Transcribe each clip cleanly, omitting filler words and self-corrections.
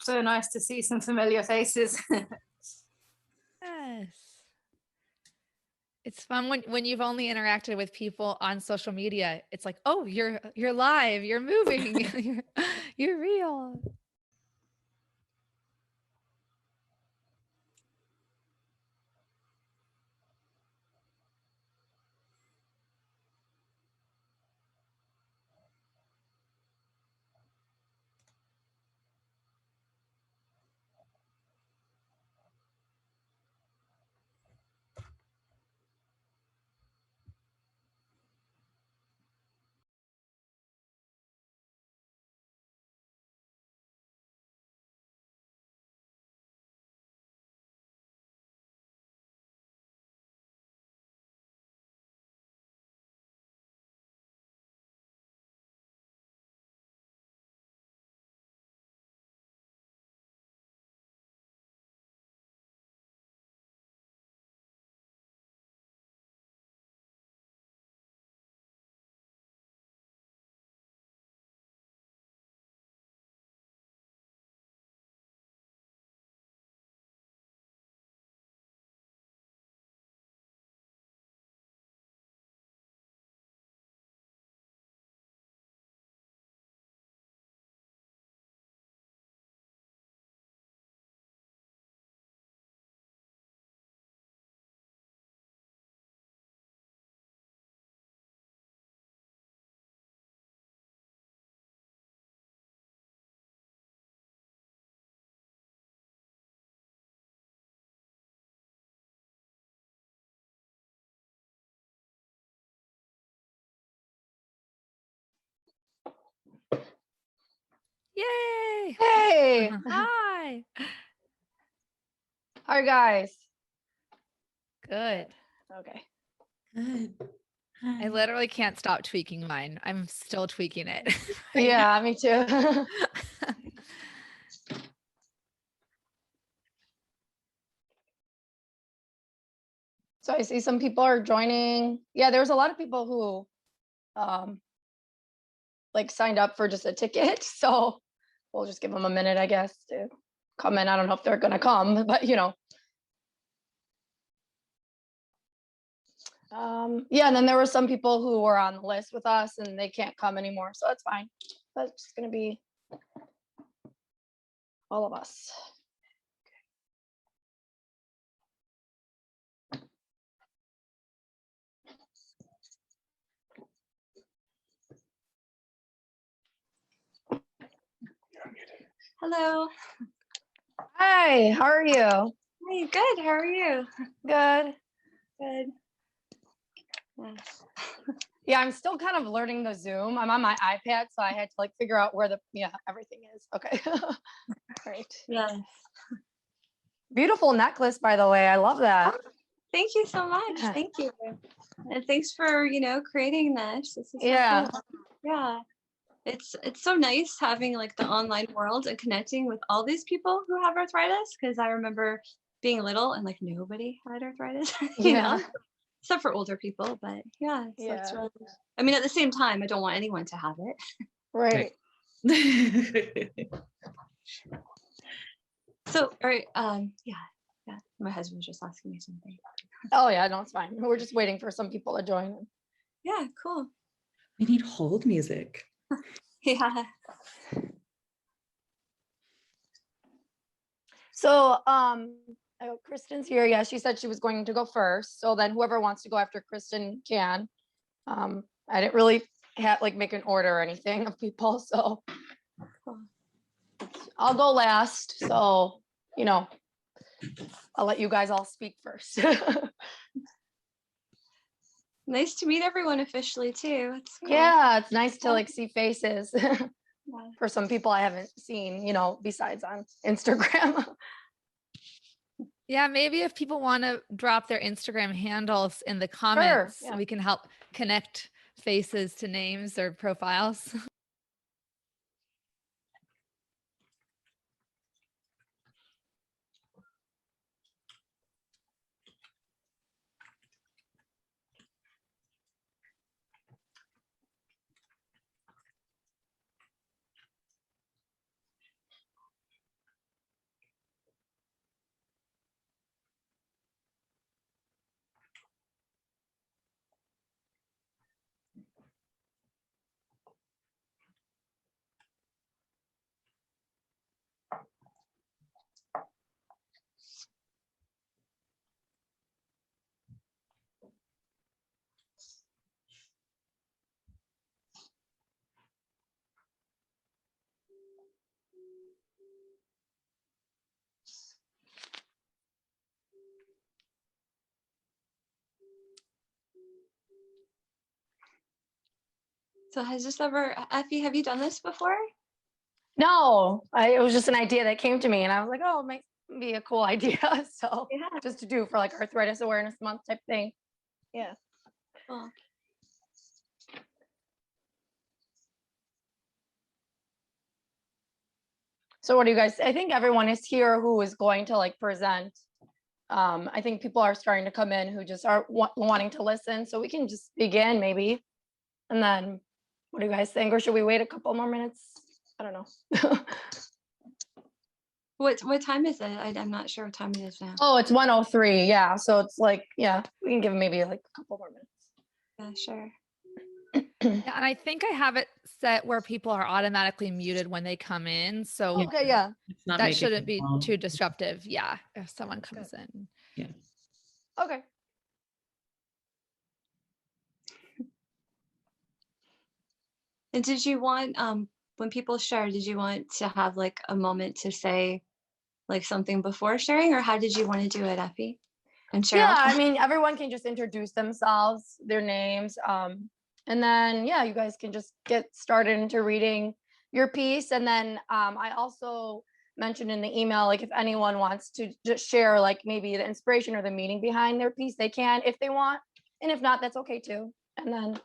so nice to see some familiar faces. Yes. It's fun when you've only interacted with people on social media. It's like, oh, you're live, you're moving, you're real. Yay! Hey! Hi! Hi, guys. Good. Okay. Good. Hi. I literally can't stop tweaking mine. I'm still tweaking it. Yeah, me too. So I see some people are joining. Yeah, there was a lot of people who like signed up for just a ticket. So we'll just give them a minute, I guess, to come in. I don't know if they're gonna come, but you know. Yeah, and then there were some people who were on the list with us and they can't come anymore. So that's fine. But it's just gonna be all of us. Hello. Hi, how are you? Hey, good. How are you? Good. Good. Yes. Yeah, I'm still kind of learning the Zoom. I'm on my iPad, so I had to like figure out where everything is. Okay. Great. Yes. Beautiful necklace, by the way. I love that. Thank you so much. Yeah. Thank you. And thanks for, creating this. This is so Yeah. cool. Yeah. It's so nice having like the online world and connecting with all these people who have arthritis, because I remember being little and like nobody had arthritis, except for older people. But yeah, so it's really, I mean, at the same time, I don't want anyone to have it. Right. So, all right, yeah. My husband was just asking me something. Oh yeah, no, it's fine. We're just waiting for some people to join. Yeah, cool. We need hold music. Yeah. So, Kristen's here. Yeah, she said she was going to go first. So then whoever wants to go after Kristen can. I didn't really make an order or anything of people, so I'll go last. So, I'll let you guys all speak first. Nice to meet everyone officially too. It's cool. Yeah, it's nice to see faces. For some people I haven't seen, besides on Instagram. Yeah, maybe if people want to drop their Instagram handles in the comments, we can help connect faces to names or profiles. So has this ever, Effie, have you done this before? No, it was just an idea that came to me and I was like, oh, it might be a cool idea. So Yeah. just to do for like Arthritis Awareness Month type thing. Yeah. Cool. So what do you guys, I think everyone is here who is going to like present. I think people are starting to come in who just are wanting to listen. So we can just begin maybe. And then what do you guys think? Or should we wait a couple more minutes? I don't know. What time is it? I'm not sure what time it is now. Oh, it's 1:03. Yeah. So it's like, yeah, we can give maybe like a couple more minutes. Yeah, sure. Yeah, and I think I have it set where people are automatically muted when they come in. So Okay, yeah. It's not that making shouldn't it be long. too disruptive. Yeah, if someone comes in. Okay. And did you want, when people share, did you want to have like a moment to say like something before sharing, or how did you want to do it, Effie and Cheryl? Yeah, I mean, everyone can just introduce themselves, their names. And then, yeah, you guys can just get started into reading your piece. And then I also mentioned in the email, like if anyone wants to just share like maybe the inspiration or the meaning behind their piece, they can if they want. And if not, that's okay too. And then,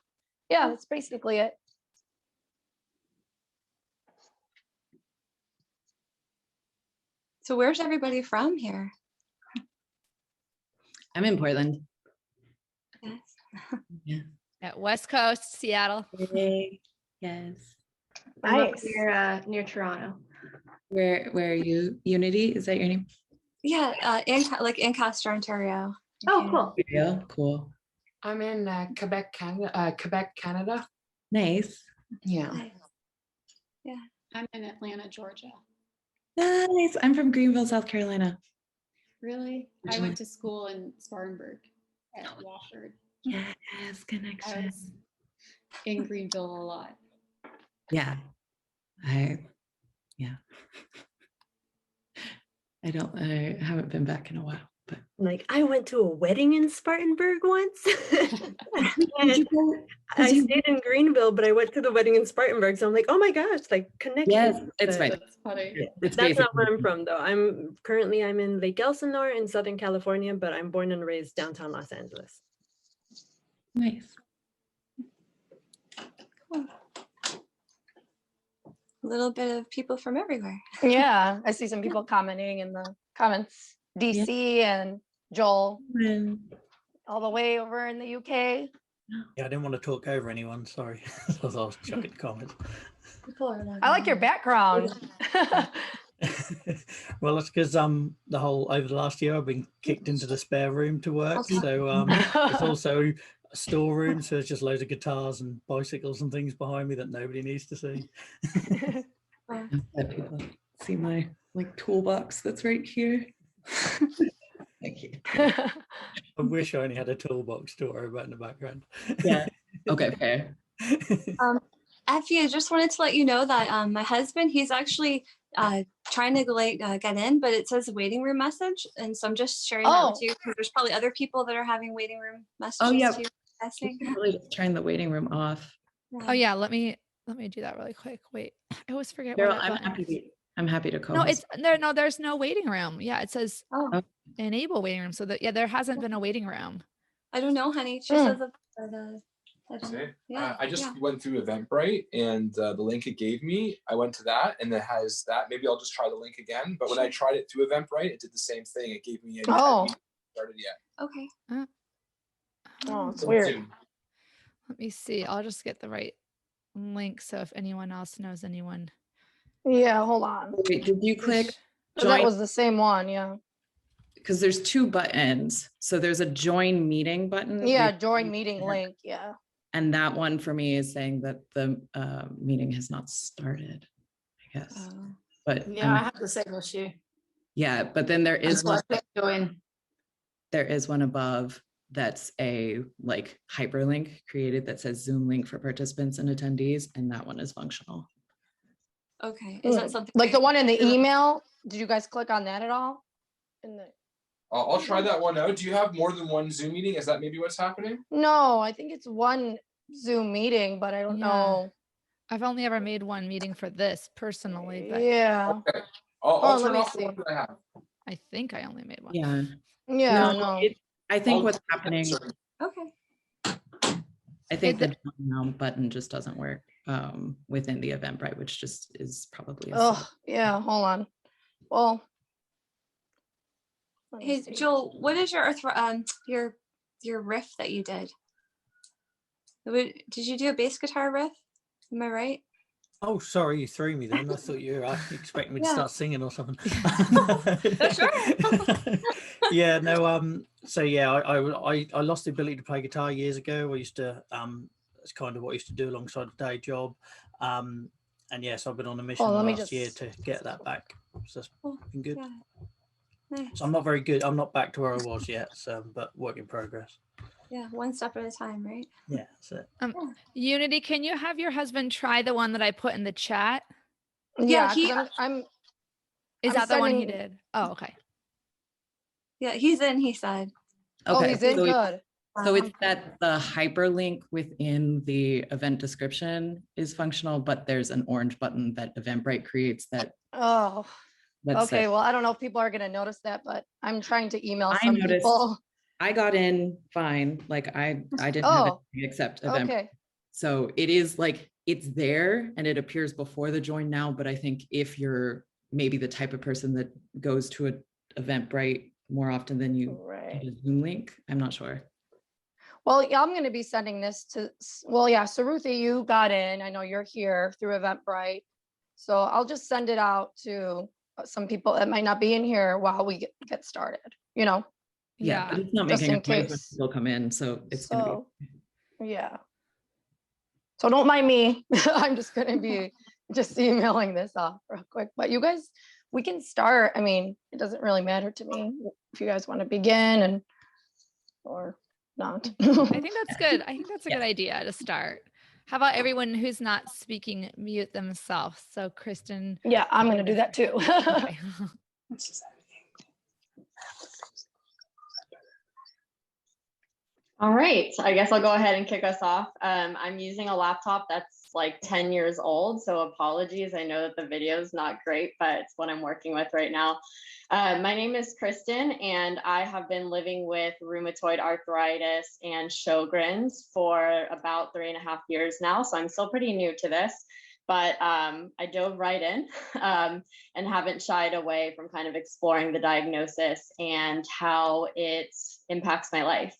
yeah, that's basically it. So where's everybody from here? I'm in Portland. Yes. Yeah. At West Coast, Seattle. Yay. Yes. I'm up Nice. near Toronto. Where are you? Unity? Is that your name? Yeah, in Ancaster, Ontario. Oh, cool. Yeah. Cool. I'm in Quebec, Canada. Nice. Yeah. Nice. I'm in Atlanta, Georgia. Nice. I'm from Greenville, South Carolina. Really? I went to school in Spartanburg at Wofford. Yes, I connection. was in Greenville a lot. Yeah. I haven't been back in a while, but Like, I went to a wedding in Spartanburg once. And I stayed in Greenville, but I went to the wedding in Spartanburg. So I'm like, oh my gosh, like connection. yes, it's fine. That's funny. It's That's basically not where I'm from though. I'm in Lake Elsinore in Southern California, but I'm born and raised downtown Los Angeles. nice. Cool. A little bit of people from everywhere. Yeah, I see some people commenting in the comments. DC and Joel, all the way over in the UK. Yeah, I didn't want to talk over anyone. Sorry, I was chucking comments. I like your background. Well, it's because the whole over the last year I've been kicked into the spare room to work, so it's also a storeroom, so it's just loads of guitars and bicycles and things behind me that nobody needs to see. Let people see my like toolbox that's right here. Thank you. I wish I only had a toolbox to worry about in the background. Yeah. Okay, fair. Effie, I just wanted to let you know that my husband, he's actually trying to get in, but it says waiting room message. And so I'm just sharing that with you because there's probably other people that are having waiting room messages too. I think. Really just turn the waiting room off. Oh yeah, let me do that really quick. Wait, I always forget. Cheryl, what I'm happy to call. No, there's no waiting room. Yeah, it says enable waiting room. So that there hasn't been a waiting room. I don't know, honey. She says that. I just went through Eventbrite and the link it gave me, I went to that and it has that. Maybe I'll just try the link again. But when I tried it through Eventbrite, it did the same thing. It gave me started yet. Okay. Oh, it's weird. Let me see. I'll just get the right link. So if anyone else knows anyone. Yeah, hold on. Wait, did you click So that was the same one, yeah. because there's two buttons. So there's a join meeting button. Yeah, join meeting link, yeah. And that one for me is saying that the meeting has not started, I guess. But Yeah, I have the same issue. yeah, but then there is one. Join. There is one above that's a like hyperlink created that says Zoom link for participants and attendees, and that one is functional. Okay. Is that something like the one in the email? Did you guys click on that at all? I'll try that one out. Do you have more than one Zoom meeting? Is that maybe what's happening? No, I think it's one Zoom meeting, but I don't Yeah. know. I've only ever made one meeting for this personally, but Yeah. Okay. I'll let turn me off the see. one that I have. I think I only made one. Yeah. Yeah, No, no. I think I'll- what's happening, Okay. I think It- the now button just doesn't work within the Eventbrite, which just is probably a Oh, yeah, hold on. Well, let me Hey, see. Joel, what is your your riff that you did? Did you do a bass guitar riff? Am I right? Oh, sorry, you threw me then. I thought you were expecting me to Yeah. start singing or something. Sure. Yeah, no, so yeah, I lost the ability to play guitar years ago. I used to, it's kind of what I used to do alongside a day job. And yes, I've been on a mission let me last year just- to get that back. So that's been good. Yeah. Nice. So I'm not very good. I'm not back to where I was yet, so, but work in progress. Yeah, one step at a time, right? Yeah, that's it. Unity, can you have your husband try the one that I put in the chat? Yeah, he- 'cause I'm Is I'm that the one he sending- did? Oh, okay. Yeah, he's in, he said. oh, he's in, so good. So it's that the hyperlink within the event description is functional, but there's an orange button that Eventbrite creates that. Oh, That's okay. it. Well, I don't know if people are going to notice that, but I'm trying to email I some noticed. people. I got in fine. Like I didn't have Oh, anything except Eventbrite. okay. So it is like it's there and it appears before the join now. But I think if you're maybe the type of person that goes to an Eventbrite more often than you Right. get a Zoom link, I'm not sure. Well, yeah, I'm going to be sending this to, well, yeah, Saruthi, you got in. I know you're here through Eventbrite. So I'll just send it out to some people that might not be in here while we get started, you know? Yeah, but it's not just making in a noise when case. people come in. So it's gonna So, yeah. So don't mind me. I'm just going to be just emailing this off real quick. But you guys, we can start. I mean, it doesn't really matter to me if you guys want to begin or not. I think that's good. I think that's a good idea to start. How about everyone who's not speaking mute themselves? So Kristen. Yeah, I'm going to do that too. Okay. All right, I guess I'll go ahead and kick us off. I'm using a laptop that's like 10 years old, so apologies. I know that the video is not great, but it's what I'm working with right now. My name is Kristen, and I have been living with rheumatoid arthritis and Sjogren's for about 3.5 years now, so I'm still pretty new to this. But I dove right in and haven't shied away from kind of exploring the diagnosis and how it impacts my life.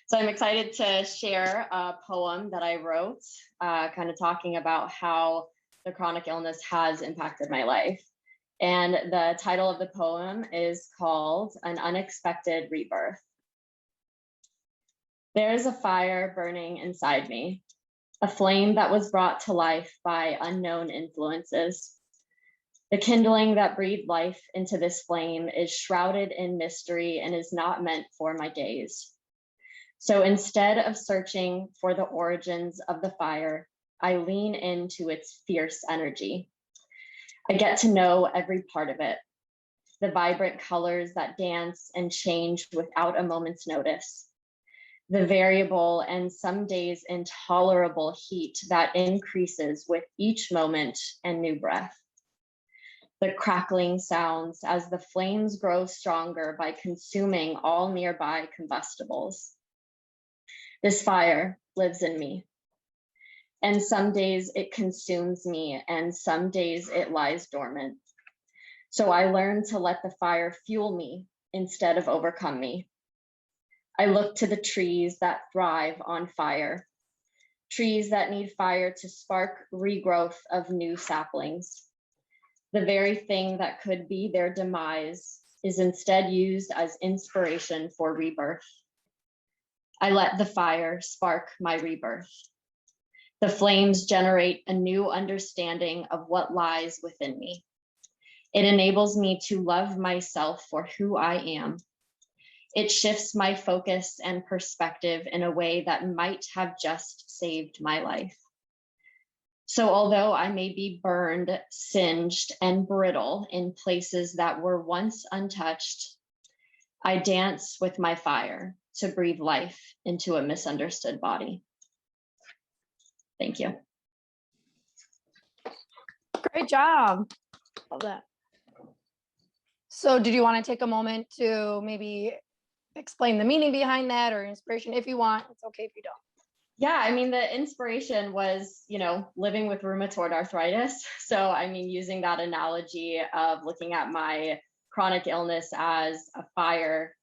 So I'm excited to share a poem that I wrote, kind of talking about how the chronic illness has impacted my life. And the title of the poem is called An Unexpected Rebirth. There is a fire burning inside me, a flame that was brought to life by unknown influences. The kindling that breathed life into this flame is shrouded in mystery and is not meant for my gaze. So instead of searching for the origins of the fire, I lean into its fierce energy. I get to know every part of it, the vibrant colors that dance and change without a moment's notice, the variable and some days intolerable heat that increases with each moment and new breath, the crackling sounds as the flames grow stronger by consuming all nearby combustibles. This fire lives in me, and some days it consumes me, and some days it lies dormant. So I learn to let the fire fuel me instead of overcome me. I look to the trees that thrive on fire, trees that need fire to spark regrowth of new saplings. The very thing that could be their demise is instead used as inspiration for rebirth. I let the fire spark my rebirth. The flames generate a new understanding of what lies within me. It enables me to love myself for who I am. It shifts my focus and perspective in a way that might have just saved my life. So although I may be burned, singed, and brittle in places that were once untouched, I dance with my fire to breathe life into a misunderstood body. Thank you. Great job. Love that. So did you want to take a moment to maybe explain the meaning behind that or inspiration? If you want, it's okay if you don't. Yeah, I mean, the inspiration was, living with rheumatoid arthritis. So, I mean, using that analogy of looking at my chronic illness as a fire,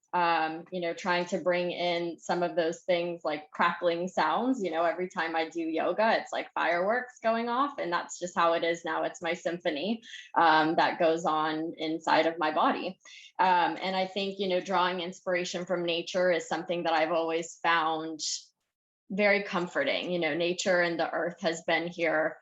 trying to bring in some of those things like crackling sounds, every time I do yoga, it's like fireworks going off. And that's just how it is now. It's my symphony that goes on inside of my body. And I think, drawing inspiration from nature is something that I've always found very comforting. Nature and the earth has been here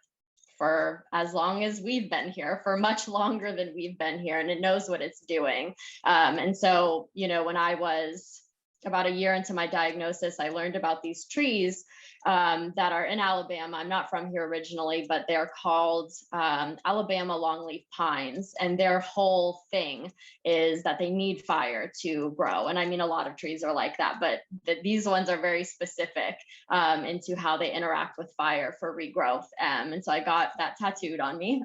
for as long as we've been here, for much longer than we've been here, and it knows what it's doing. And so, when I was about a year into my diagnosis, I learned about these trees that are in Alabama. I'm not from here originally, but they're called Alabama longleaf pines. And their whole thing is that they need fire to grow. And I mean, a lot of trees are like that, but these ones are very specific into how they interact with fire for regrowth. And so I got that tattooed on me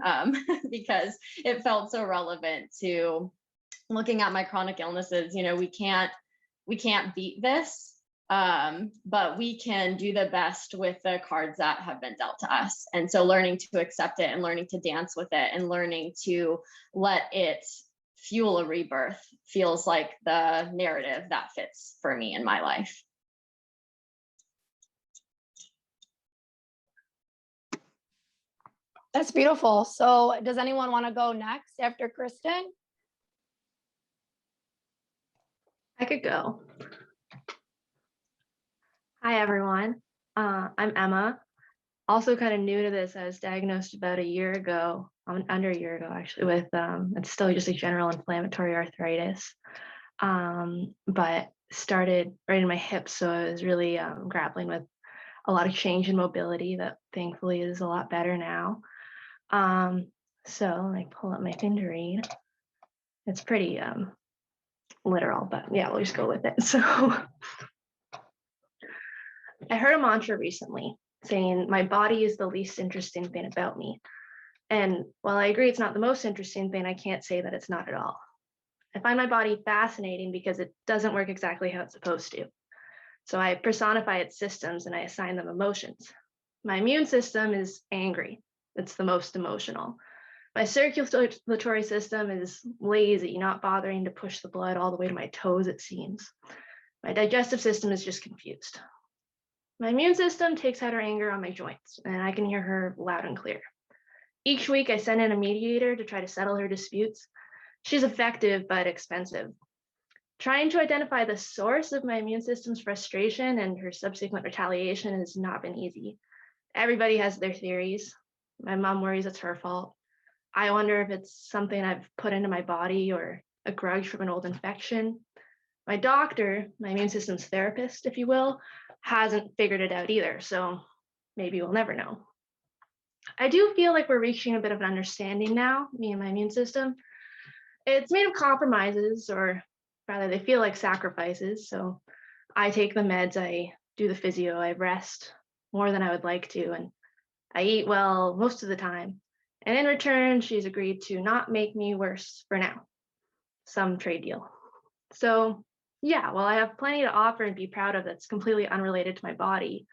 because it felt so relevant to looking at my chronic illnesses. We can't beat this, but we can do the best with the cards that have been dealt to us. And so learning to accept it and learning to dance with it and learning to let it fuel a rebirth feels like the narrative that fits for me in my life. That's beautiful. So does anyone want to go next after Kristen? I could go. Hi, everyone. I'm Emma. Also kind of new to this. I was diagnosed about a year ago, under a year ago, actually, with it's still just a general inflammatory arthritis, but started right in my hips. So I was really grappling with a lot of change in mobility that thankfully is a lot better now. So I pull up my thing to read. It's pretty literal, but yeah, we'll just go with it. So I heard a mantra recently saying my body is the least interesting thing about me. And while I agree it's not the most interesting thing, I can't say that it's not at all. I find my body fascinating because it doesn't work exactly how it's supposed to. So I personify its systems and I assign them emotions. My immune system is angry. It's the most emotional. My circulatory system is lazy, not bothering to push the blood all the way to my toes, it seems. My digestive system is just confused. My immune system takes out her anger on my joints, and I can hear her loud and clear. Each week, I send in a mediator to try to settle her disputes. She's effective, but expensive. Trying to identify the source of my immune system's frustration and her subsequent retaliation has not been easy. Everybody has their theories. My mom worries it's her fault. I wonder if it's something I've put into my body or a grudge from an old infection. My doctor, my immune system's therapist, if you will, hasn't figured it out either. So maybe we'll never know. I do feel like we're reaching a bit of an understanding now, me and my immune system. It's made of compromises, or rather they feel like sacrifices. So I take the meds, I do the physio, I rest more than I would like to, and I eat well most of the time. And in return, she's agreed to not make me worse for now. Some trade deal. So yeah, well, I have plenty to offer and be proud of that's completely unrelated to my body.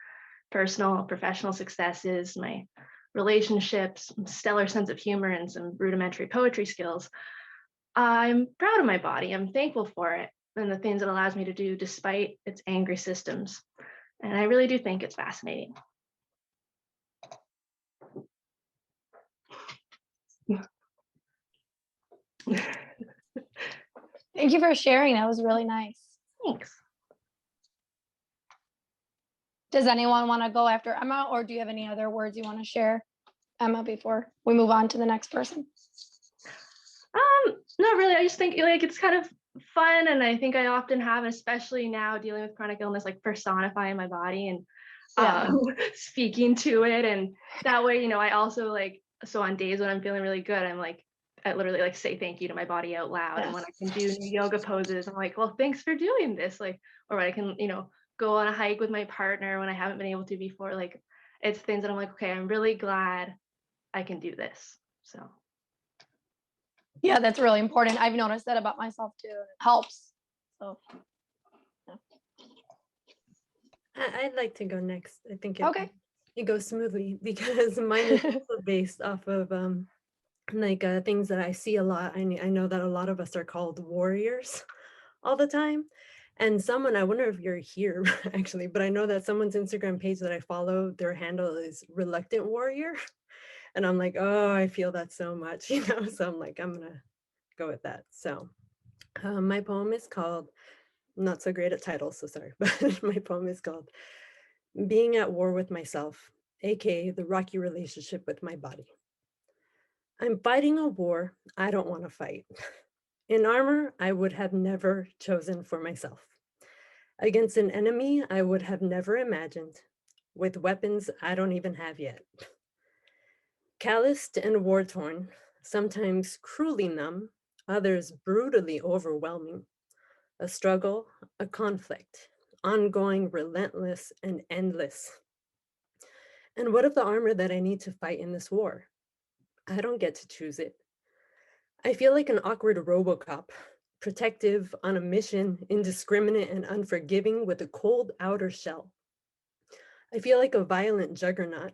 Personal, professional successes, my relationships, stellar sense of humor, and some rudimentary poetry skills. I'm proud of my body. I'm thankful for it and the things it allows me to do despite its angry systems. And I really do think it's fascinating. Thank you for sharing. That was really nice. Thanks. Does anyone want to go after Emma, or do you have any other words you want to share, Emma, before we move on to the next person? Not really. I just think like it's kind of fun, and I think I often have, especially now dealing with chronic illness, like personifying my body and speaking to it, and that way, you know, I also like, so on days when I'm feeling really good, I'm like, I literally like say thank you to my body out loud. And when I can do new yoga poses, I'm like, well, thanks for doing this. Like, or I can, you know, go on a hike with my partner when I haven't been able to before. Like, it's things that I'm like, okay, I'm really glad I can do this. So yeah, that's really important. I've noticed that about myself too. It helps. So I'd like to go next. I think okay. it goes smoothly because mine is also based off of things that I see a lot. I know that a lot of us are called warriors all the time. And someone, I wonder if you're here actually, but I know that someone's Instagram page that I follow, their handle is Reluctant Warrior. And I'm like, oh, I feel that so much, you know? So I'm like, I'm gonna go with that. So my poem is called, I'm not so great at titles, so sorry, but my poem is called Being at War with Myself, AKA the rocky relationship with my body. I'm fighting a war I don't want to fight. In armor, I would have never chosen for myself. Against an enemy I would have never imagined, with weapons I don't even have yet. Calloused and war-torn, sometimes cruelly numb, others brutally overwhelming. A struggle, a conflict, ongoing, relentless, and endless. And what of the armor that I need to fight in this war? I don't get to choose it. I feel like an awkward RoboCop, protective, on a mission, indiscriminate and unforgiving with a cold outer shell. I feel like a violent juggernaut,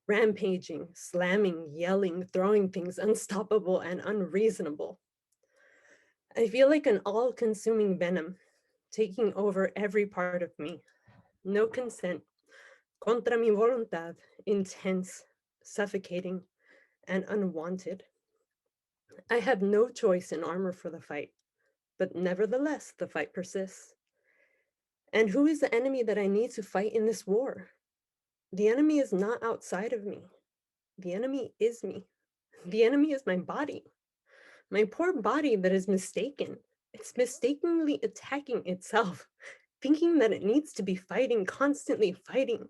rampaging, slamming, yelling, throwing things unstoppable and unreasonable. I feel like an all-consuming venom, taking over every part of me. No consent, contra mi voluntad, intense, suffocating, and unwanted. I have no choice in armor for the fight, but nevertheless, the fight persists. And who is the enemy that I need to fight in this war? The enemy is not outside of me. The enemy is me. The enemy is my body. My poor body that is mistaken. It's mistakenly attacking itself, thinking that it needs to be fighting, constantly fighting.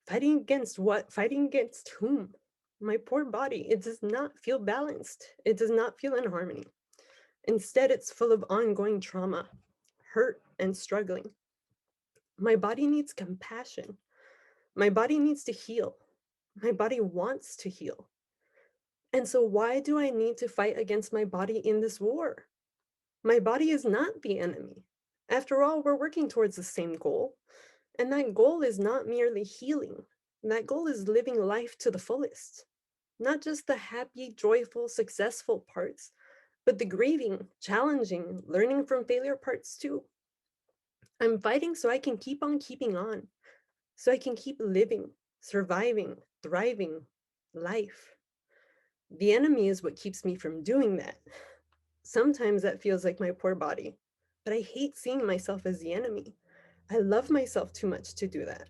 Fighting against what? Fighting against whom? My poor body, it does not feel balanced. It does not feel in harmony. Instead, it's full of ongoing trauma, hurt, and struggling. My body needs compassion. My body needs to heal. My body wants to heal. And so why do I need to fight against my body in this war? My body is not the enemy. After all, we're working towards the same goal. And that goal is not merely healing. That goal is living life to the fullest. Not just the happy, joyful, successful parts, but the grieving, challenging, learning from failure parts too. I'm fighting so I can keep on keeping on, so I can keep living, surviving, thriving life. The enemy is what keeps me from doing that. Sometimes that feels like my poor body, but I hate seeing myself as the enemy. I love myself too much to do that.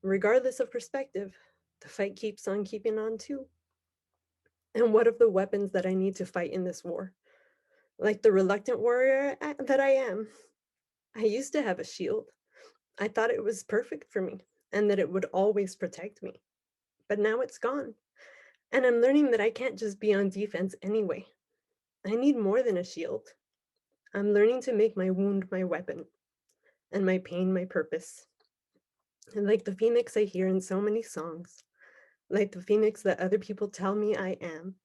Regardless of perspective, the fight keeps on keeping on too. And what of the weapons that I need to fight in this war? Like the reluctant warrior that I am, I used to have a shield. I thought it was perfect for me and that it would always protect me. But now it's gone. And I'm learning that I can't just be on defense anyway. I need more than a shield. I'm learning to make my wound my weapon and my pain my purpose. And like the phoenix I hear in so many songs, like the phoenix that other people tell me I am,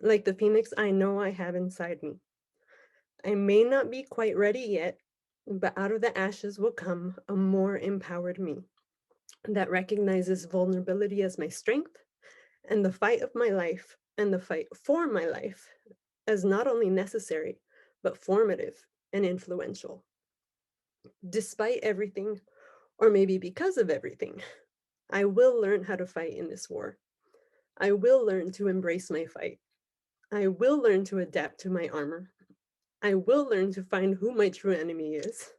like the phoenix I know I have inside me. I may not be quite ready yet, but out of the ashes will come a more empowered me that recognizes vulnerability as my strength and the fight of my life and the fight for my life as not only necessary, but formative and influential. Despite everything, or maybe because of everything, I will learn how to fight in this war. I will learn to embrace my fight. I will learn to adapt to my armor. I will learn to find who my true enemy is.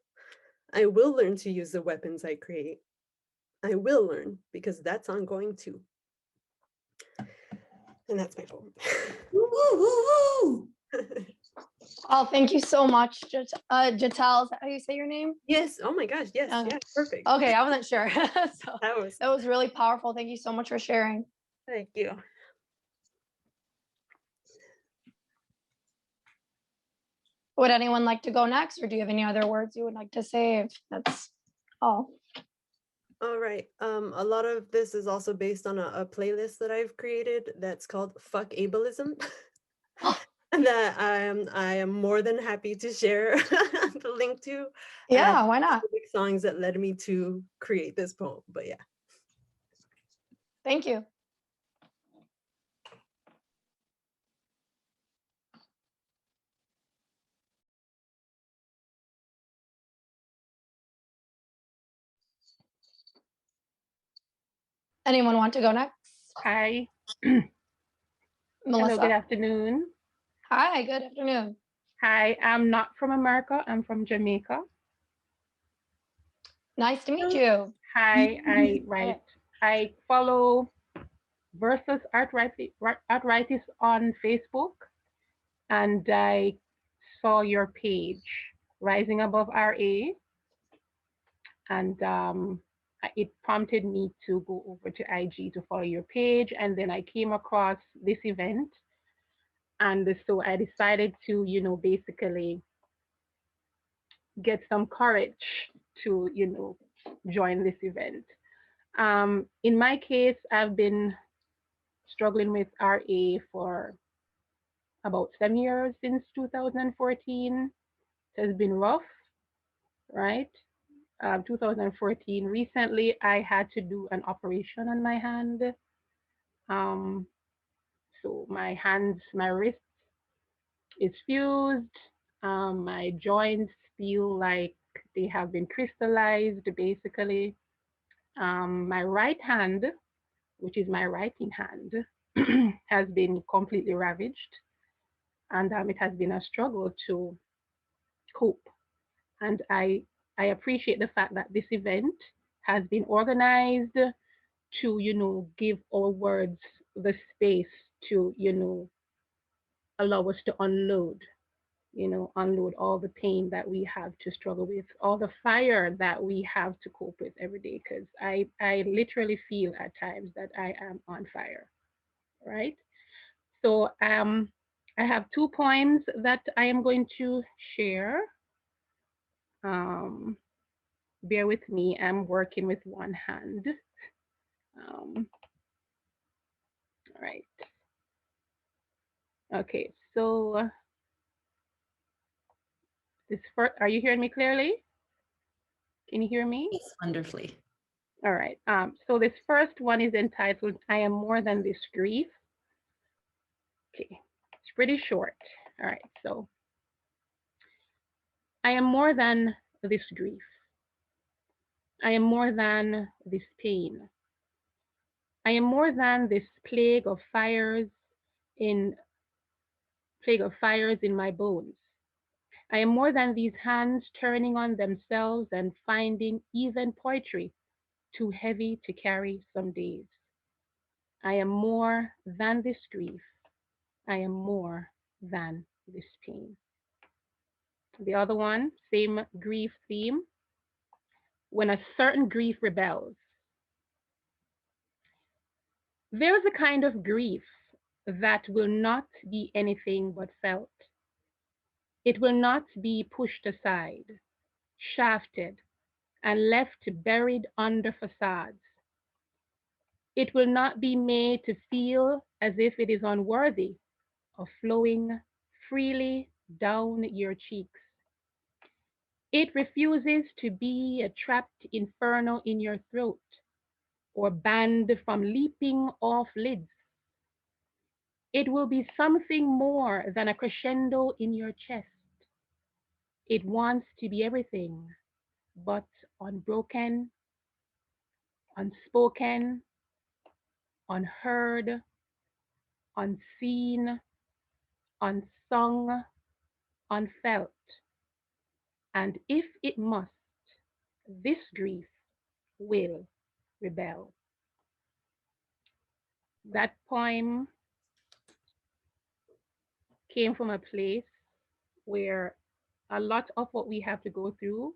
I will learn to use the weapons I create. I will learn because that's ongoing too. And that's my poem. Woo, woo, woo, woo. Oh, thank you so much, Jittel. Is that how you say your name? Yes. Oh my gosh. Yes. Yeah. Perfect. Okay, I wasn't sure. So that was really powerful. Thank you so much for sharing. Thank you. Would anyone like to go next, or do you have any other words you would like to say? If that's all. All right. A lot of this is also based on a playlist that I've created that's called Fuck Ableism. That I am more than happy to share the link to. Yeah, why not? Specific songs that led me to create this poem. But yeah. Thank you. Anyone want to go next? Hi. Melissa. Hello, good afternoon. Hi, good afternoon. Hi, I'm not from America. I'm from Jamaica. Nice to meet you. Hi, I follow Versus Arthritis on Facebook, and I saw your page, Rising Above RA, and it prompted me to go over to IG to follow your page, and then I came across this event, and so I decided to, basically get some courage to, join this event. In my case, I've been struggling with RA for about 7 years, since 2014. It has been rough, right? 2014. Recently, I had to do an operation on my hand. So my wrist is fused. My joints feel like they have been crystallized, basically. My right hand, which is my writing hand, has been completely ravaged. And it has been a struggle to cope. And I appreciate the fact that this event has been organized to, give our words the space to, allow us to unload all the pain that we have to struggle with, all the fire that we have to cope with every day. Because I literally feel at times that I am on fire, right? So I have 2 poems that I am going to share. Bear with me, I'm working with one hand. All right. Okay, so this first, are you hearing me clearly? Can you hear me? Yes, wonderfully. All right. So this first one is entitled, I Am More Than This Grief. Okay, it's pretty short. All right, so I am more than this grief. I am more than this pain. I am more than this plague of fires in my bones. I am more than these hands turning on themselves and finding even poetry too heavy to carry some days. I am more than this grief. I am more than this pain. The other one, same grief theme. When a certain grief rebels. There is a kind of grief that will not be anything but felt. It will not be pushed aside, shafted, and left buried under facades. It will not be made to feel as if it is unworthy of flowing freely down your cheeks. It refuses to be a trapped inferno in your throat or banned from leaping off lids. It will be something more than a crescendo in your chest. It wants to be everything, but unbroken, unspoken, unheard, unseen, unsung, unfelt. And if it must, this grief will rebel. That poem came from a place where a lot of what we have to go through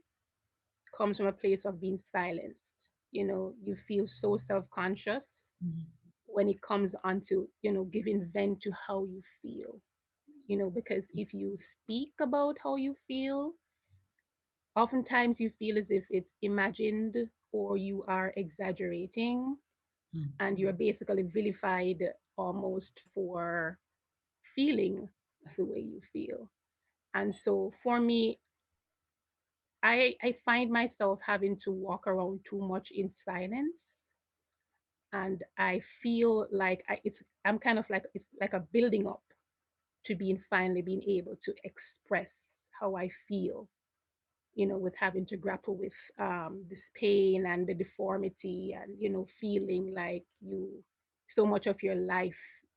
comes from a place of being silenced. You feel so self-conscious when it comes onto, giving vent to how you feel, because if you speak about how you feel, oftentimes you feel as if it's imagined or you are exaggerating, and you're basically vilified almost for feeling the way you feel. And so for me, I find myself having to walk around too much in silence, and I feel like I'm kind of like it's like a building up to finally being able to express how I feel, with having to grapple with this pain and the deformity, and feeling like so much of your life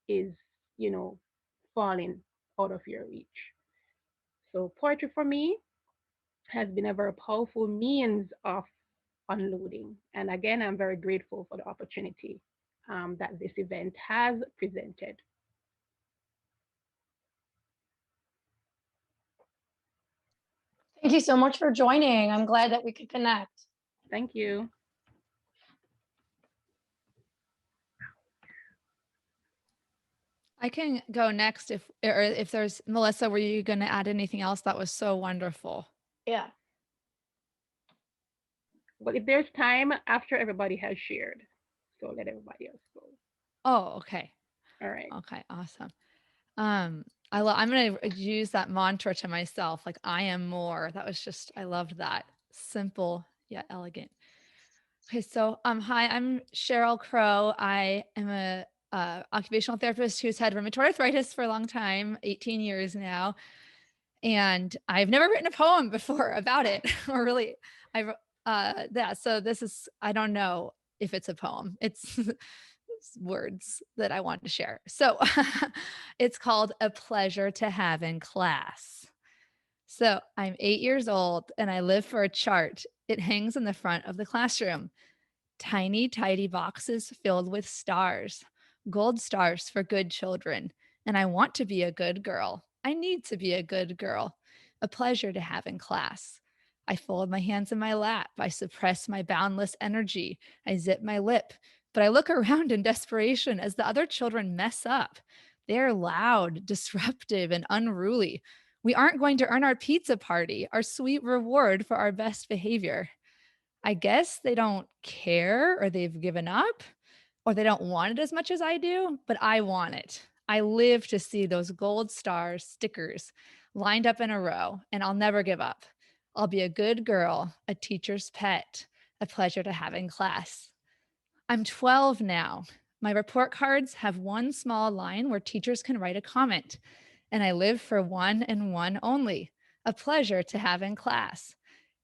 is falling out of your reach. So poetry for me has been a very powerful means of unloading. And again, I'm very grateful for the opportunity that this event has presented. Thank you so much for joining. I'm glad that we could connect. Thank you. I can go next if there's, Melissa, were you going to add anything else? That was so wonderful. Yeah. But if there's time after everybody has shared, so let everybody else go. Oh, okay. All right. Okay, awesome. I'm going to use that mantra to myself, like I am more. That was just, I loved that. Simple yet elegant. Okay, so hi, I'm Cheryl Crone. I am a occupational therapist who's had rheumatoid arthritis for a long time, 18 years now. And I've never written a poem before about it, or really, so this is, I don't know if it's a poem. It's words that I want to share. So it's called A Pleasure to Have in Class. So I'm 8 years old and I live for a chart. It hangs in the front of the classroom. Tiny, tidy boxes filled with stars, gold stars for good children. And I want to be a good girl. I need to be a good girl. A pleasure to have in class. I fold my hands in my lap. I suppress my boundless energy. I zip my lip. But I look around in desperation as the other children mess up. They're loud, disruptive, and unruly. We aren't going to earn our pizza party, our sweet reward for our best behavior. I guess they don't care, or they've given up, or they don't want it as much as I do, but I want it. I live to see those gold star stickers lined up in a row, and I'll never give up. I'll be a good girl, a teacher's pet, a pleasure to have in class. I'm 12 now. My report cards have one small line where teachers can write a comment, and I live for one and one only, a pleasure to have in class.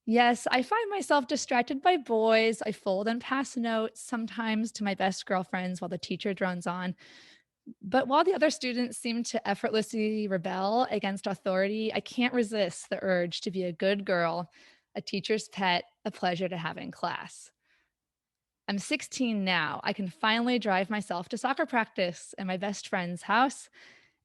Yes, I find myself distracted by boys. I fold and pass notes sometimes to my best girlfriends while the teacher drones on. But while the other students seem to effortlessly rebel against authority, I can't resist the urge to be a good girl, a teacher's pet, a pleasure to have in class. I'm 16 now. I can finally drive myself to soccer practice and my best friend's house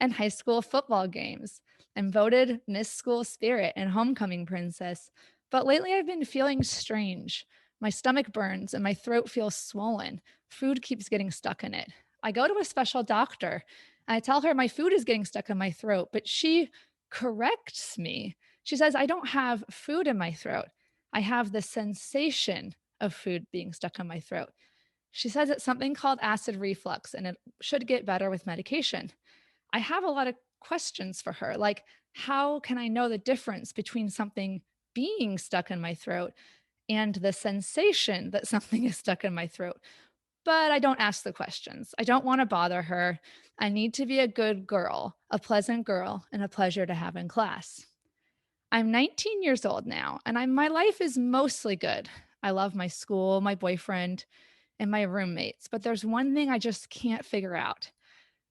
and high school football games. I'm voted Miss School Spirit and Homecoming Princess. But lately I've been feeling strange. My stomach burns and my throat feels swollen. Food keeps getting stuck in it. I go to a special doctor. I tell her my food is getting stuck in my throat, but she corrects me. She says I don't have food in my throat. I have the sensation of food being stuck in my throat. She says it's something called acid reflux and it should get better with medication. I have a lot of questions for her, like how can I know the difference between something being stuck in my throat and the sensation that something is stuck in my throat? But I don't ask the questions. I don't want to bother her. I need to be a good girl, a pleasant girl, and a pleasure to have in class. I'm 19 years old now, and my life is mostly good. I love my school, my boyfriend, and my roommates, but there's one thing I just can't figure out.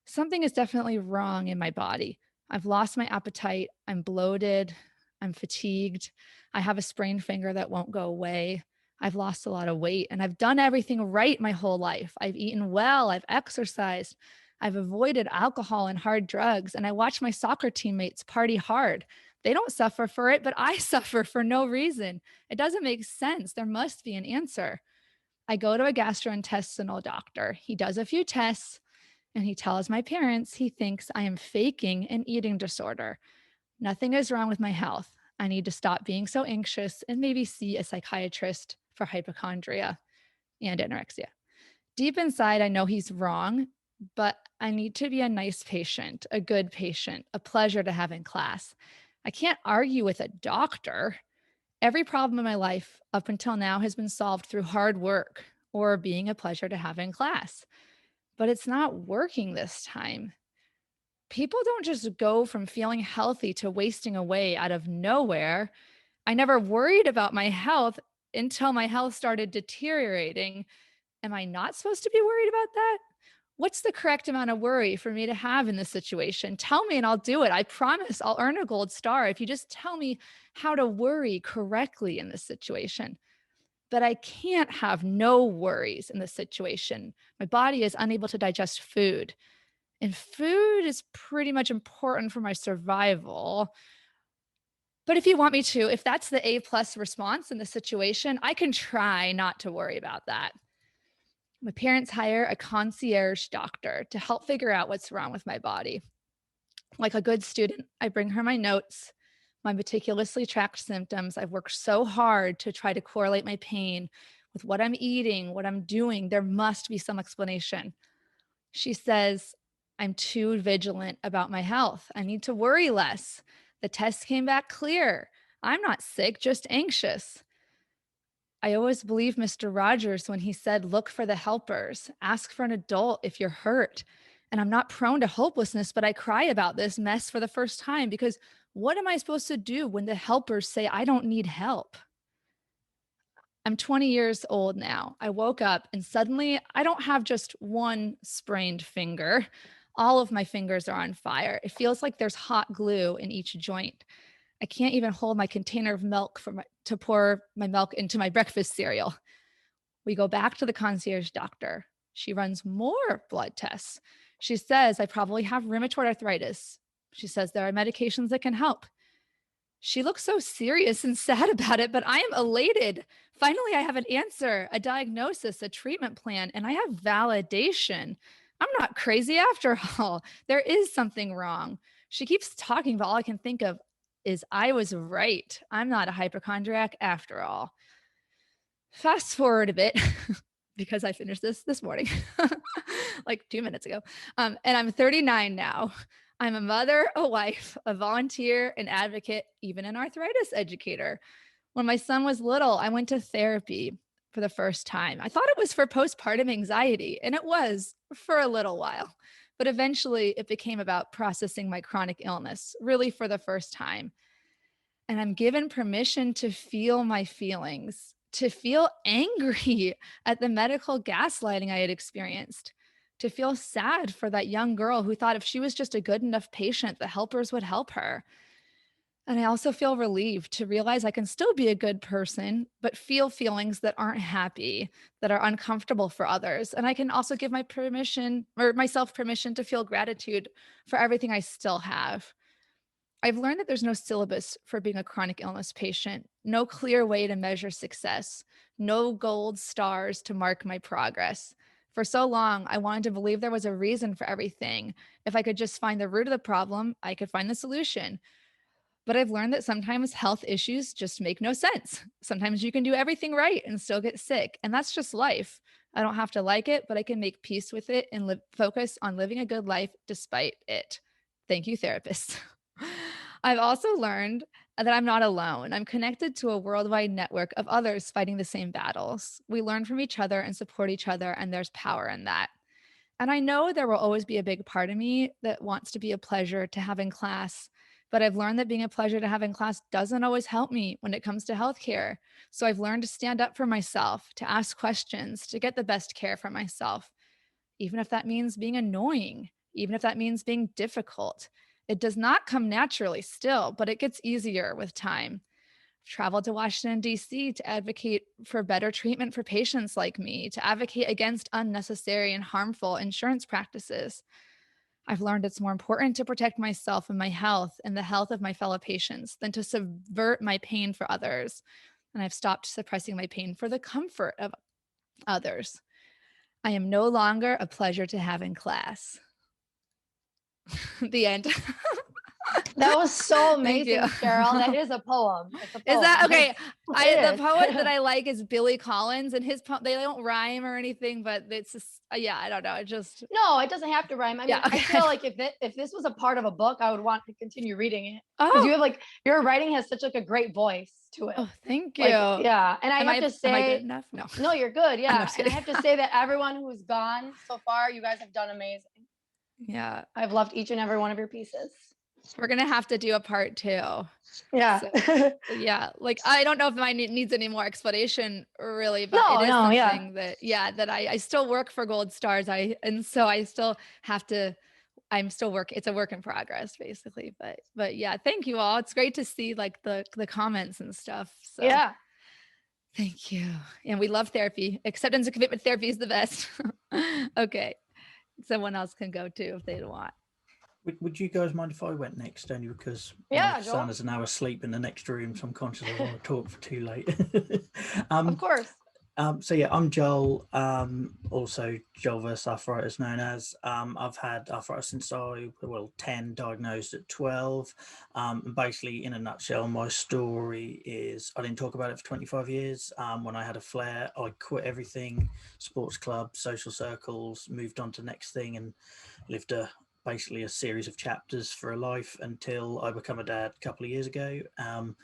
Something is definitely wrong in my body. I've lost my appetite. I'm bloated. I'm fatigued. I have a sprained finger that won't go away. I've lost a lot of weight and I've done everything right my whole life. I've eaten well. I've exercised. I've avoided alcohol and hard drugs. And I watch my soccer teammates party hard. They don't suffer for it, but I suffer for no reason. It doesn't make sense. There must be an answer. I go to a gastrointestinal doctor. He does a few tests and he tells my parents he thinks I am faking an eating disorder. Nothing is wrong with my health. I need to stop being so anxious and maybe see a psychiatrist for hypochondria and anorexia. Deep inside, I know he's wrong, but I need to be a nice patient, a good patient, a pleasure to have in class. I can't argue with a doctor. Every problem in my life up until now has been solved through hard work or being a pleasure to have in class. But it's not working this time. People don't just go from feeling healthy to wasting away out of nowhere. I never worried about my health until my health started deteriorating. Am I not supposed to be worried about that? What's the correct amount of worry for me to have in this situation? Tell me and I'll do it. I promise I'll earn a gold star if you just tell me how to worry correctly in this situation. But I can't have no worries in this situation. My body is unable to digest food. And food is pretty much important for my survival. But if you want me to, if that's the A+ response in the situation, I can try not to worry about that. My parents hire a concierge doctor to help figure out what's wrong with my body. Like a good student, I bring her my notes, my meticulously tracked symptoms. I've worked so hard to try to correlate my pain with what I'm eating, what I'm doing. There must be some explanation. She says, I'm too vigilant about my health. I need to worry less. The test came back clear. I'm not sick, just anxious. I always believe Mr. Rogers when he said, look for the helpers, ask for an adult if you're hurt. And I'm not prone to hopelessness, but I cry about this mess for the first time because what am I supposed to do when the helpers say I don't need help? I'm 20 years old now. I woke up and suddenly I don't have just one sprained finger. All of my fingers are on fire. It feels like there's hot glue in each joint. I can't even hold my container of milk to pour my milk into my breakfast cereal. We go back to the concierge doctor. She runs more blood tests. She says I probably have rheumatoid arthritis. She says there are medications that can help. She looks so serious and sad about it, but I am elated. Finally, I have an answer, a diagnosis, a treatment plan, and I have validation. I'm not crazy after all. There is something wrong. She keeps talking, but all I can think of is I was right. I'm not a hypochondriac after all. Fast forward a bit because I finished this morning, like 2 minutes ago. And I'm 39 now. I'm a mother, a wife, a volunteer, an advocate, even an arthritis educator. When my son was little, I went to therapy for the first time. I thought it was for postpartum anxiety, and it was for a little while. But eventually it became about processing my chronic illness, really for the first time. And I'm given permission to feel my feelings, to feel angry at the medical gaslighting I had experienced, to feel sad for that young girl who thought if she was just a good enough patient, the helpers would help her. And I also feel relieved to realize I can still be a good person, but feel feelings that aren't happy, that are uncomfortable for others. And I can also give myself permission to feel gratitude for everything I still have. I've learned that there's no syllabus for being a chronic illness patient, no clear way to measure success, no gold stars to mark my progress. For so long, I wanted to believe there was a reason for everything. If I could just find the root of the problem, I could find the solution. But I've learned that sometimes health issues just make no sense. Sometimes you can do everything right and still get sick. And that's just life. I don't have to like it, but I can make peace with it and focus on living a good life despite it. Thank you, therapists. I've also learned that I'm not alone. I'm connected to a worldwide network of others fighting the same battles. We learn from each other and support each other, and there's power in that. And I know there will always be a big part of me that wants to be a pleasure to have in class, but I've learned that being a pleasure to have in class doesn't always help me when it comes to healthcare. So I've learned to stand up for myself, to ask questions, to get the best care for myself, even if that means being annoying, even if that means being difficult. It does not come naturally still, but it gets easier with time. I've traveled to Washington, D.C. to advocate for better treatment for patients like me, to advocate against unnecessary and harmful insurance practices. I've learned it's more important to protect myself and my health and the health of my fellow patients than to subvert my pain for others. And I've stopped suppressing my pain for the comfort of others. I am no longer a pleasure to have in class. The end. That was so Thank you. amazing, Cheryl. That is a poem. It's a poem. Is that okay? It The is. poet that I like is Billy Collins, and his they don't rhyme or anything, but it's just yeah, I don't know. It just No, it doesn't have to rhyme. I mean, Yeah, I okay. feel like if this was a part of a book, I would want to continue reading it because you oh, have like your writing has such like a great voice to it. oh, thank you. Like, yeah, and I am have I to say, am I good enough? No. no, you're good. I'm Yeah, just and I kidding. have to say that everyone who's gone so far, you guys have done amazing. Yeah, I've loved each and every one of your pieces. we're gonna have to do a part 2. Yeah. So, yeah, like I don't know if mine needs any more explanation really, but No, it is no, yeah. something that I still work for Gold Stars. And so I still have to. I'm still it's a work in progress basically, but yeah, thank you all. It's great to see like the comments and stuff. So Yeah. thank you. And we love therapy. Acceptance and commitment therapy is the best. Okay. Someone else can go too if they want. Would you guys mind if I went next? Only because Yeah, my Joel. son is now asleep in the next room, so I'm conscious I don't want to talk for too late. Of course. So yeah, I'm Joel. Also Joel versus arthritis, known as. I've had arthritis since 10, diagnosed at 12. And basically, in a nutshell, my story is I didn't talk about it for 25 years. When I had a flare, I quit everything, sports club, social circles, moved on to the next thing, and lived basically a series of chapters for a life until I became a dad a couple of years ago. And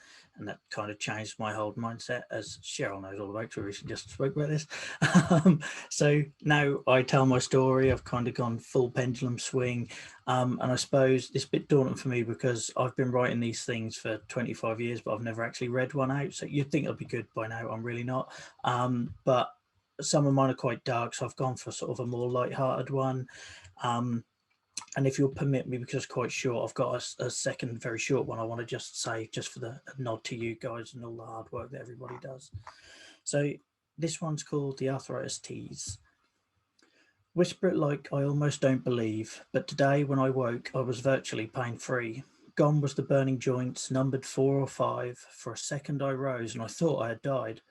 that kind of changed my whole mindset, as Cheryl knows all about. We recently just spoke about this. So now I tell my story. I've kind of gone full pendulum swing. And I suppose it's a bit daunting for me because I've been writing these things for 25 years, but I've never actually read one out. So you'd think I'd be good by now. I'm really not. But some of mine are quite dark. So I've gone for sort of a more lighthearted one. And if you'll permit me, because it's quite short, I've got a second very short one I want to just say, just for the nod to you guys and all the hard work that everybody does. So this one's called the Arthritis Tease. Whisper it like I almost don't believe, but today when I woke, I was virtually pain-free. Gone was the burning joints, numbered 4 or 5. For a second I rose and I thought I had died.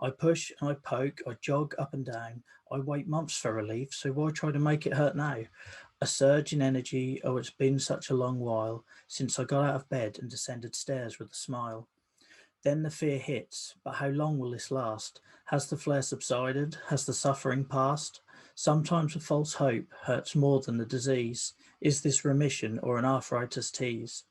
I push and I poke, I jog up and down. I wait months for relief, so why try to make it hurt now? A surge in energy, oh, it's been such a long while since I got out of bed and descended stairs with a smile. Then the fear hits, but how long will this last? Has the flare subsided? Has the suffering passed? Sometimes a false hope hurts more than the disease. Is this remission or an arthritis tease?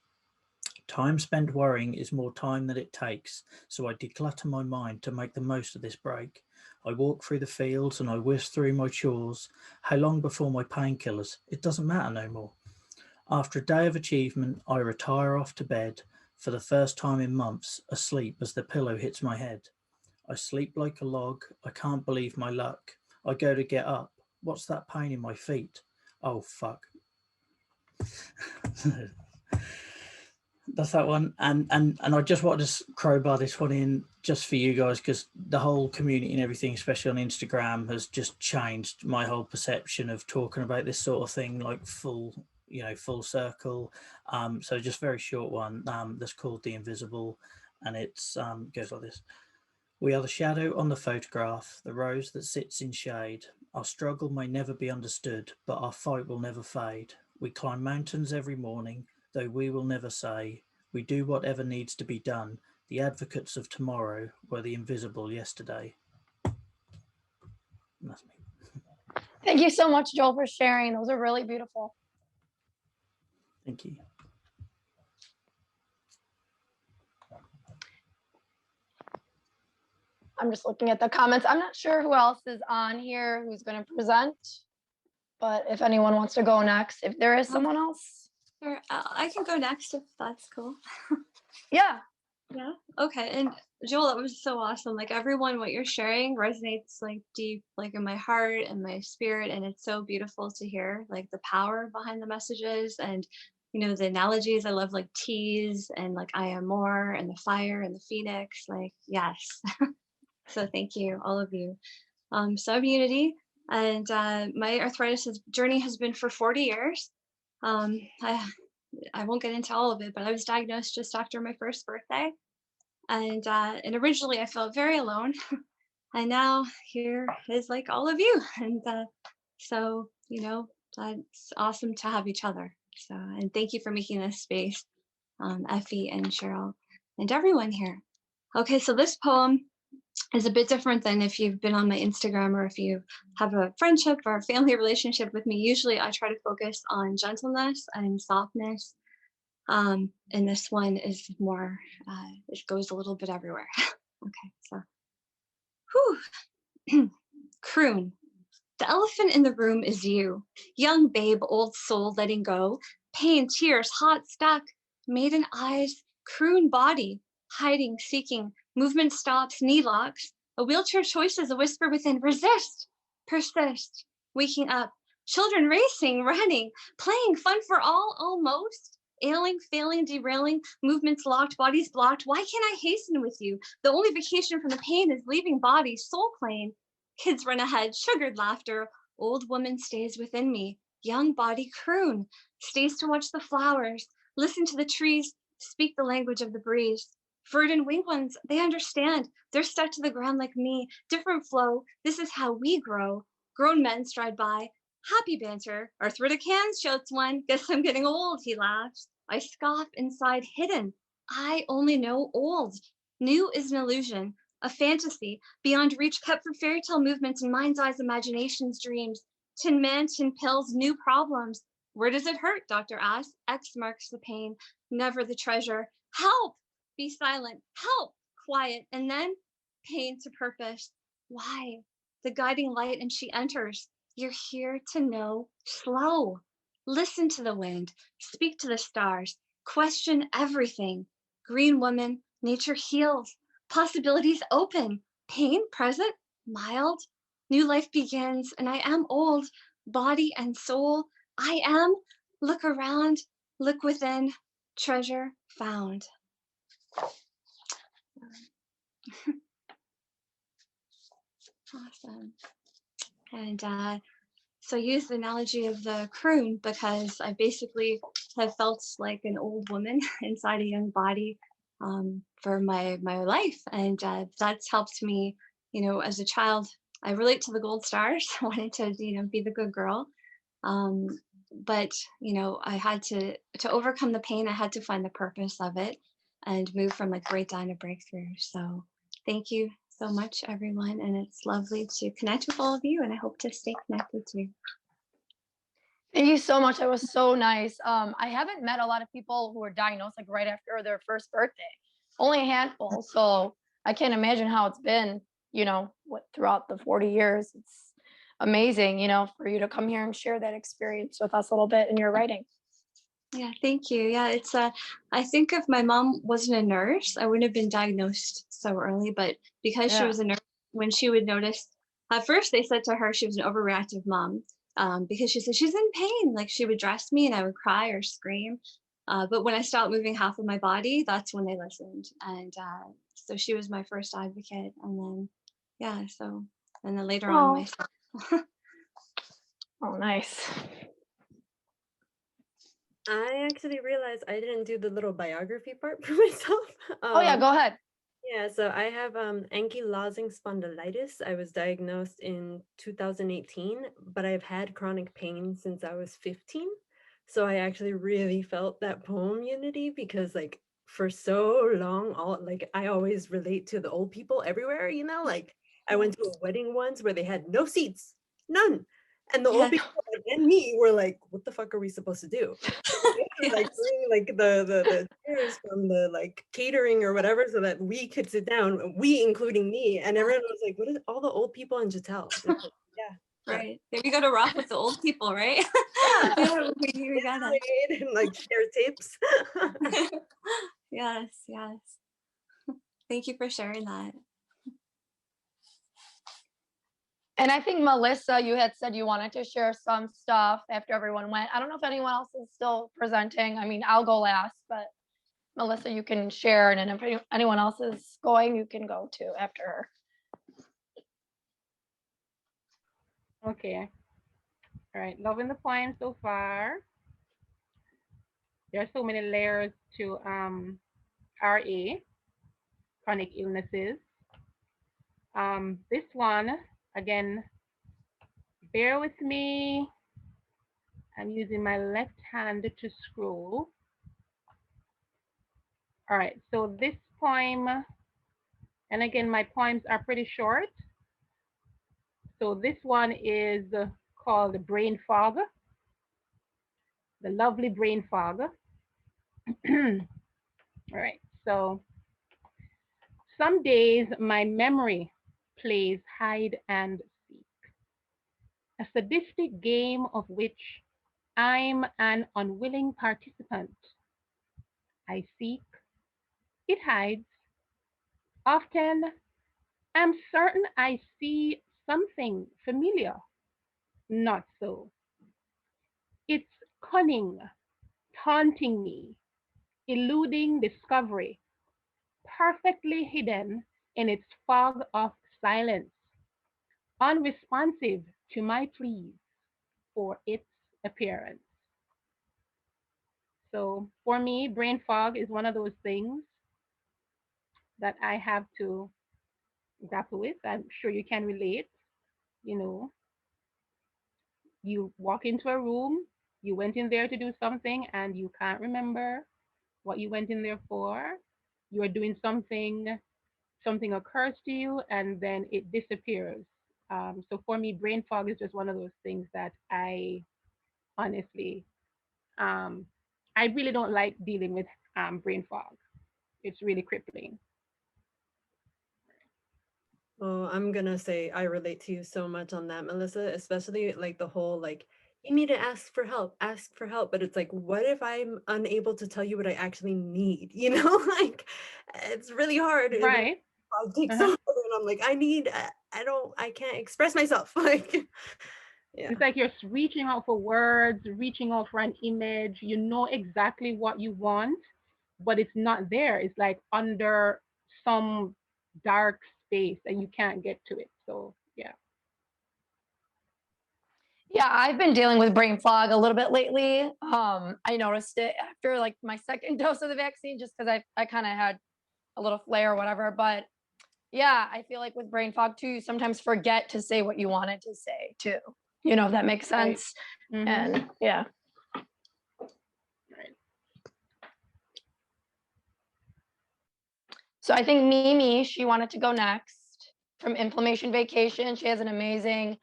Time spent worrying is more time than it takes, so I declutter my mind to make the most of this break. I walk through the fields and I whisk through my chores. How long before my painkillers? It doesn't matter no more. After a day of achievement, I retire off to bed, for the first time in months, asleep as the pillow hits my head. I sleep like a log. I can't believe my luck. I go to get up. What's that pain in my feet? Oh, fuck. That's that one. And I just wanted to crowbar this one in just for you guys, because the whole community and everything, especially on Instagram, has just changed my whole perception of talking about this sort of thing, like full full circle. So just very short one that's called The Invisible, and it's goes like this. We are the shadow on the photograph, the rose that sits in shade. Our struggle may never be understood, but our fight will never fade. We climb mountains every morning, though we will never say. We do whatever needs to be done. The advocates of tomorrow were the invisible yesterday. And that's me. Thank you so much, Joel, for sharing. Those are really beautiful. Thank you. I'm just looking at the comments. I'm not sure who else is on here who's going to present, but if anyone wants to go next, if there is someone else. Sure. I can go next if that's cool. Yeah. Yeah. Okay. And Joel, that was so awesome. Like everyone, what you're sharing resonates like deep, like in my heart and my spirit. And it's so beautiful to hear like the power behind the messages and, the analogies. I love like Tease and like I am more and the fire and the phoenix. Like, yes. So thank you, all of you. So I'm Unity, and my arthritis journey has been for 40 years. I won't get into all of it, but I was diagnosed just after my first birthday. And originally I felt very alone. And now here is like all of you. And so, it's awesome to have each other. So, and thank you for making this space. Effie and Cheryl and everyone here. Okay, so this poem is a bit different than if you've been on my Instagram or if you have a friendship or a family relationship with me. Usually I try to focus on gentleness and softness. And this one is more, it goes a little bit everywhere. Okay, so, whew. Croon. The elephant in the room is you. Young babe, old soul letting go. Pain, tears, hot, stuck. Maiden eyes, croon body. Hiding, seeking. Movement stops, knee locks. A wheelchair choices, a whisper within. Resist, persist. Waking up. Children racing, running, playing, fun for all, almost. Ailing, failing, derailing, movements locked, bodies blocked. Why can't I hasten with you? The only vacation from the pain is leaving body, soul plane. Kids run ahead, sugared laughter. Old woman stays within me. Young body croon, stays to watch the flowers, listen to the trees, speak the language of the breeze. Bird and winged ones, they understand. They're stuck to the ground like me. Different flow, this is how we grow. Grown men stride by. Happy banter, arthritic hands, shouts one. Guess I'm getting old, he laughs. I scoff inside, hidden. I only know old. New is an illusion, a fantasy, beyond reach, kept for fairy tale movements and mind's eyes, imaginations, dreams. Tin man, tin pills, new problems. Where does it hurt? Doctor asks. X marks the pain, never the treasure. Help! Be silent. Help! Quiet. And then pain to purpose. Why? The guiding light, and she enters. You're here to know. Slow. Listen to the wind. Speak to the stars. Question everything. Green woman, nature heals. Possibilities open. Pain present, mild. New life begins, and I am old. Body and soul. I am. Look around. Look within. Treasure found. Awesome. And so I use the analogy of the croon because I basically have felt like an old woman inside a young body for my life. And that's helped me, as a child. I relate to the gold stars. I wanted to, be the good girl. But, I had to overcome the pain. I had to find the purpose of it and move from like breakdown to breakthrough. So thank you so much, everyone. And it's lovely to connect with all of you. And I hope to stay connected too. Thank you so much. That was so nice. I haven't met a lot of people who were diagnosed like right after their first birthday, only a handful. So I can't imagine how it's been, throughout the 40 years. It's amazing, for you to come here and share that experience with us a little bit in your writing. Yeah, thank you. Yeah, it's I think if my mom wasn't a nurse, I wouldn't have been diagnosed so early. But because she was a nurse, when she would notice, at first they said to her she was an overreactive mom because she said she's in pain. Like she would dress me and I would cry or scream. But when I stopped moving half of my body, that's when they listened. And so she was my first advocate. And then, and then later on myself. Oh, nice. I actually realized I didn't do the little biography part for myself. Oh yeah, go ahead. Yeah, so I have ankylosing spondylitis. I was diagnosed in 2018, but I've had chronic pain since I was 15. So I actually really felt that poem unity because like for so long, I always relate to the old people everywhere, like I went to a wedding once where they had no seats, none. And the old people and me were like, what the fuck are we supposed to do? Like the chairs from the like catering or whatever so that we could sit down, we including me, and everyone was like, what is all the old people in Gittel? Like, yeah. Right. Then we got to rock with the old people, right? Yeah. we got it. And like share tips. Yes. Thank you for sharing that. And I think, Melissa, you had said you wanted to share some stuff after everyone went. I don't know if anyone else is still presenting. I mean, I'll go last, but Melissa, you can share. And then if anyone else is going, you can go too after her. Okay. All right. Loving the poem so far. There are so many layers to RA, chronic illnesses. This one, again, bear with me. I'm using my left hand to scroll. All right, so this poem, and again, my poems are pretty short. So this one is called Brain Fog, the lovely brain fog. All right, so some days my memory plays hide and seek, a sadistic game of which I'm an unwilling participant. I seek, it hides. Often I'm certain I see something familiar, not so. It's cunning, taunting me, eluding discovery, perfectly hidden in its fog of silence, unresponsive to my pleas for its appearance. So for me, brain fog is one of those things that I have to grapple with. I'm sure you can relate. You know, you walk into a room, you went in there to do something and you can't remember what you went in there for. You are doing something, something occurs to you and then it disappears. So for me, brain fog is just one of those things that I honestly, I really don't like dealing with brain fog. It's really crippling. Oh, I'm gonna say I relate to you so much on that, Melissa, especially like the whole like you need to ask for help, but it's like, what if I'm unable to tell you what I actually need? You know, like it's really hard. Right. I'll take some, and I'm like, I can't express myself. Like, yeah. It's like you're reaching out for words, reaching out for an image. You know exactly what you want, but it's not there. It's like under some dark space and you can't get to it. So yeah. Yeah, I've been dealing with brain fog a little bit lately. I noticed it after like my second dose of the vaccine, just because I kind of had a little flare or whatever. But yeah, I feel like with brain fog too, you sometimes forget to say what you wanted to say too. You know, if that makes sense. Right. And yeah. Right. So I think Mimi, she wanted to go next from Inflammation Vacation. She has an amazing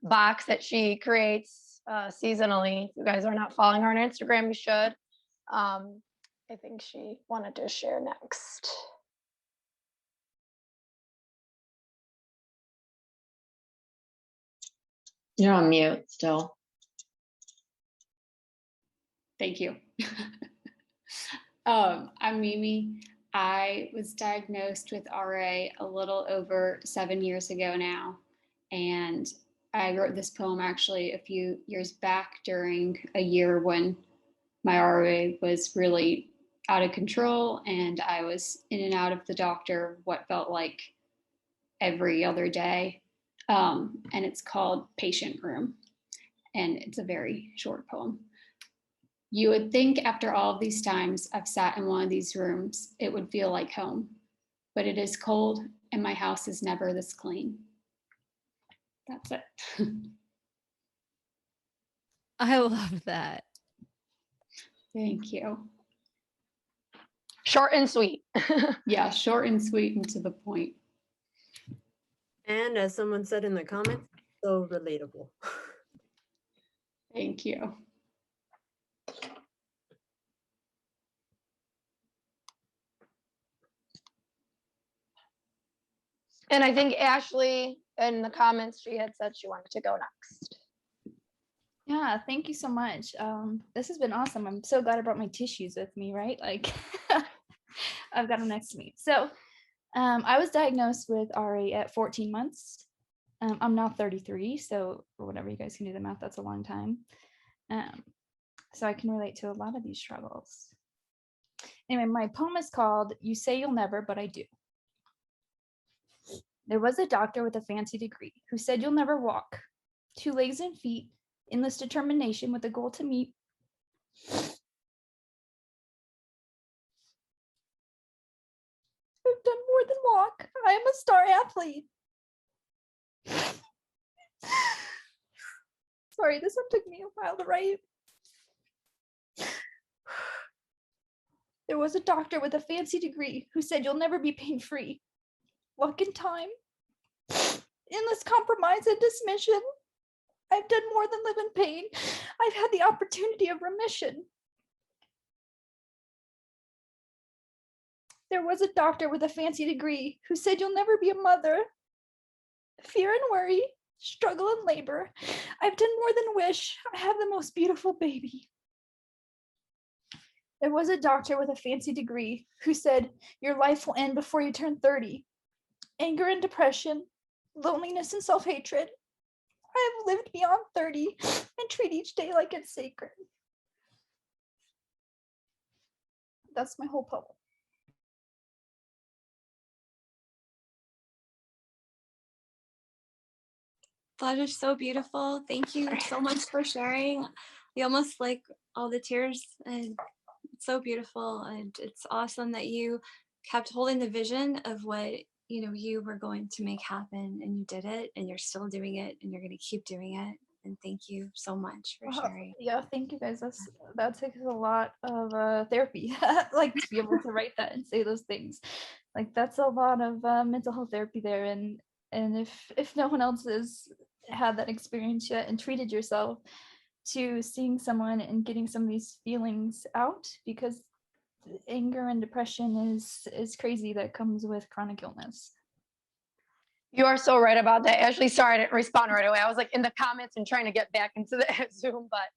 box that she creates seasonally. If you guys are not following her on Instagram, you should. I think she wanted to share next. You're on mute still. Thank you. I'm Mimi. I was diagnosed with RA a little over 7 years ago now. And I wrote this poem actually a few years back during a year when my RA was really out of control and I was in and out of the doctor what felt like every other day. And it's called Patient Room. And it's a very short poem. You would think after all of these times I've sat in one of these rooms, it would feel like home, but it is cold and my house is never this clean. That's it. I love that. Thank you. Short and sweet. Yeah, short and sweet and to the point. And as someone said in the comments, so relatable. Thank you. And I think Ashley in the comments, she had said she wanted to go next. Yeah, thank you so much. This has been awesome. I'm so glad I brought my tissues with me, right? Like I've got them next to me. So I was diagnosed with RA at 14 months. I'm now 33, so or whatever, you guys can do the math, that's a long time. So I can relate to a lot of these struggles. Anyway, my poem is called You Say You'll Never, But I Do. There was a doctor with a fancy degree who said you'll never walk. 2 legs and feet, endless determination with a goal to meet. I've done more than walk. I am a star athlete. Sorry, this one took me a while to write. There was a doctor with a fancy degree who said you'll never be pain-free. Luck and time. Endless compromise and dismission. I've done more than live in pain. I've had the opportunity of remission. There was a doctor with a fancy degree who said you'll never be a mother. Fear and worry, struggle and labor. I've done more than wish. I have the most beautiful baby. There was a doctor with a fancy degree who said your life will end before you turn 30. Anger and depression, loneliness and self-hatred. I have lived beyond 30 and treat each day like it's sacred. That's my whole poem. That is so beautiful. Thank you so much for sharing. You almost like all the tears, and it's so beautiful. And it's awesome that you kept holding the vision of what you were going to make happen, and you did it, and you're still doing it, and you're going to keep doing it. And thank you so much for sharing. Yeah, thank you guys. That takes a lot of therapy, like to be able to write that and say those things. Like that's a lot of mental health therapy there, and if no one else has had that experience yet and treated yourself, to seeing someone and getting some of these feelings out, because anger and depression is crazy that comes with chronic illness. You are so right about that. Ashley, sorry I didn't respond right away. I was like in the comments and trying to get back into the Zoom, but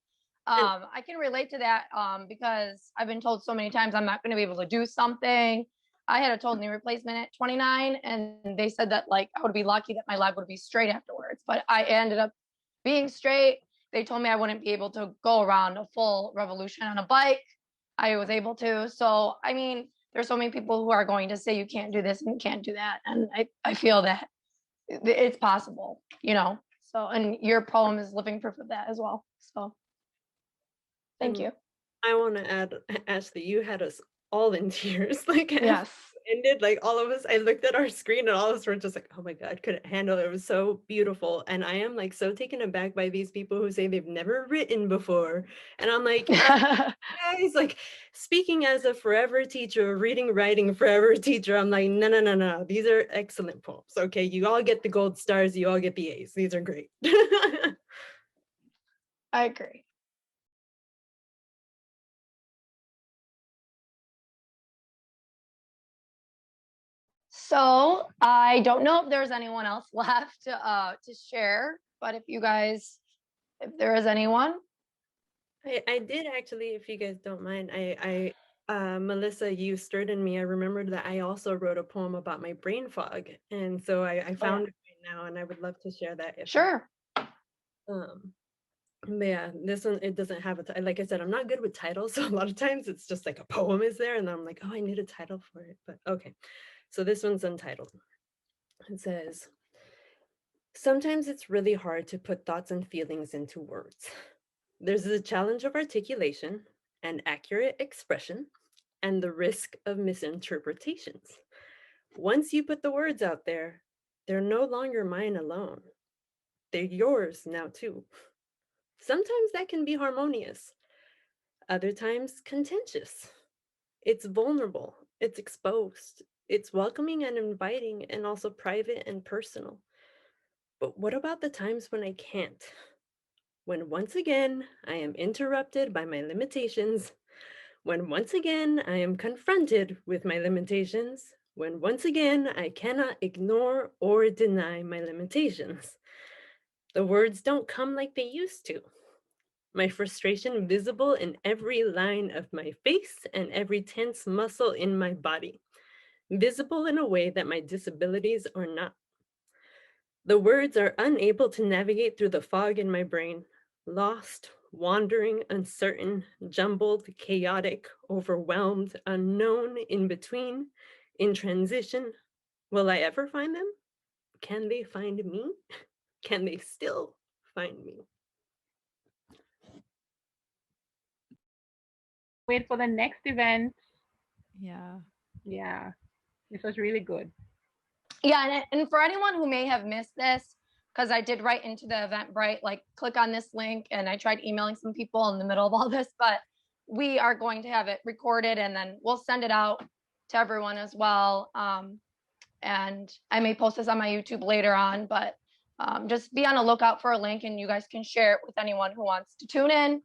I can relate to that because I've been told so many times I'm not going to be able to do something. I had a total knee replacement at 29, and they said that like I would be lucky that my leg would be straight afterwards, but I ended up being straight. They told me I wouldn't be able to go around a full revolution on a bike. I was able to. So, I mean, there's so many people who are going to say you can't do this and you can't do that. And I feel that it's possible, So, and your poem is living proof of that as well. So, thank you. I want to add, Ashley, you had us all in tears. Like, yes. Ended, like all of us, I looked at our screen and all of us were just like, oh my God, couldn't handle it. It was so beautiful. And I am like so taken aback by these people who say they've never written before. And I'm like, guys, like speaking as a forever teacher, reading, writing forever teacher, I'm like, no. These are excellent poems. Okay, you all get the gold stars, you all get the A's. These are great. I agree. So I don't know if there's anyone else left to share, but if there is anyone. I did actually, if you guys don't mind, Melissa, you stirred in me. I remembered that I also wrote a poem about my brain fog. And so I found it right now, and I would love to share that. Sure. But yeah, this one, it doesn't have like I said, I'm not good with titles. So a lot of times it's just like a poem is there and I'm like, oh, I need a title for it. But okay. So this one's untitled. It says, sometimes it's really hard to put thoughts and feelings into words. There's the challenge of articulation and accurate expression and the risk of misinterpretations. Once you put the words out there, they're no longer mine alone. They're yours now too. Sometimes that can be harmonious. Other times contentious. It's vulnerable. It's exposed. It's welcoming and inviting, and also private and personal. But what about the times when I can't? When once again, I am interrupted by my limitations. When once again, I am confronted with my limitations. When once again, I cannot ignore or deny my limitations. The words don't come like they used to. My frustration visible in every line of my face and every tense muscle in my body. Visible in a way that my disabilities are not. The words are unable to navigate through the fog in my brain, lost, wandering, uncertain, jumbled, chaotic, overwhelmed, unknown, in between, in transition. Will I ever find them? Can they find me? Can they still find me? Wait for the next event. Yeah. This was really good. Yeah, and for anyone who may have missed this, because I did write into the Eventbrite, like click on this link, and I tried emailing some people in the middle of all this, but we are going to have it recorded, and then we'll send it out to everyone as well. And I may post this on my YouTube later on, but just be on a lookout for a link, and you guys can share it with anyone who wants to tune in.